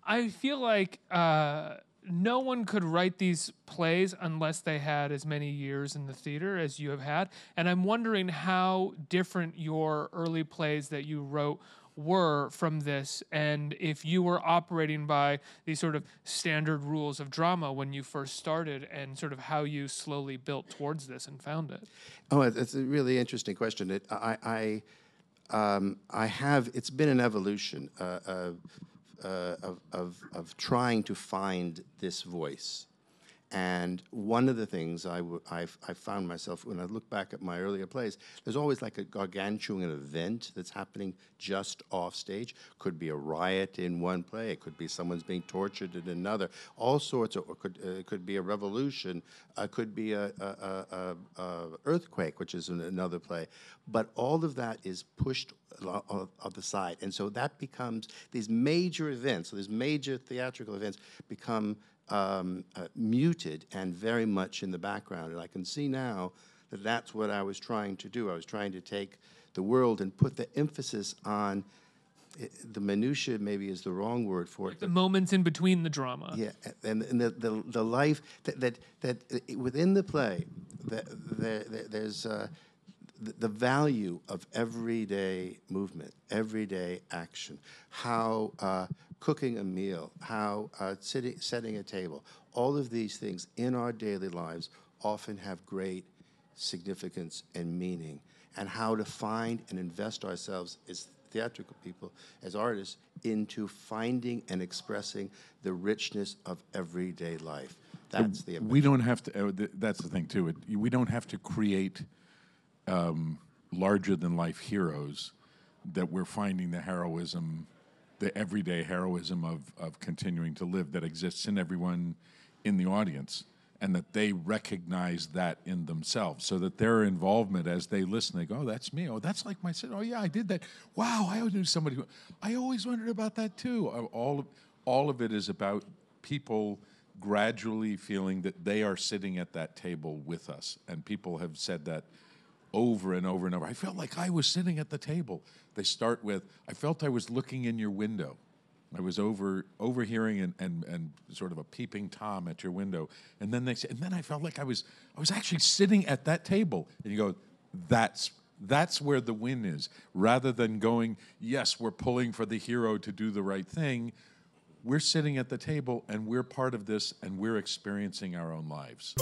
I feel like no one could write these plays unless they had as many years in the theater as you have had. And I'm wondering how different your early plays that you wrote were from this, and if you were operating by these sort of standard rules of drama when you first started, and sort of how you slowly built towards this and found it. Oh, it's a really interesting question. I have. It's been an evolution of trying to find this voice. And one of the things I found myself, when I look back at my earlier plays, there's always like a gargantuan event that's happening just off stage. Could be a riot in one play. It could be someone's being tortured in another. All sorts of, or could be a revolution. Could be a earthquake, which is in another play. But all of that is pushed on the side. And so that becomes, these major events, so these major theatrical events become muted and very much in the background. And I can see now that that's what I was trying to do. I was trying to take the world and put the emphasis on the minutiae, maybe is the wrong word for it. The moments in between the drama. Yeah, and the life that within the play, there's the value of everyday movement, everyday action, how cooking a meal, how setting a table, all of these things in our daily lives often have great significance and meaning, and how to find and invest ourselves as theatrical people, as artists, into finding and expressing the richness of everyday life. That's the ambition. We don't have to, that's the thing too, we don't have to create larger-than-life heroes, that we're finding the heroism, the everyday heroism of continuing to live that exists in everyone in the audience, and that they recognize that in themselves, so that their involvement as they listen, they go, oh, that's me. Oh, that's like my sister. Oh, yeah, I did that. Wow, I always knew somebody who, I always wondered about that too. All of it is about people gradually feeling that they are sitting at that table with us, and people have said that over and over and over. I felt like I was sitting at the table. They start with, I felt I was looking in your window. I was overhearing and sort of a peeping Tom at your window. And then they say, and then I felt like I was actually sitting at that table. And you go, that's where the win is. Rather than going, yes, we're pulling for the hero to do the right thing, we're sitting at the table and we're part of this and we're experiencing our own lives.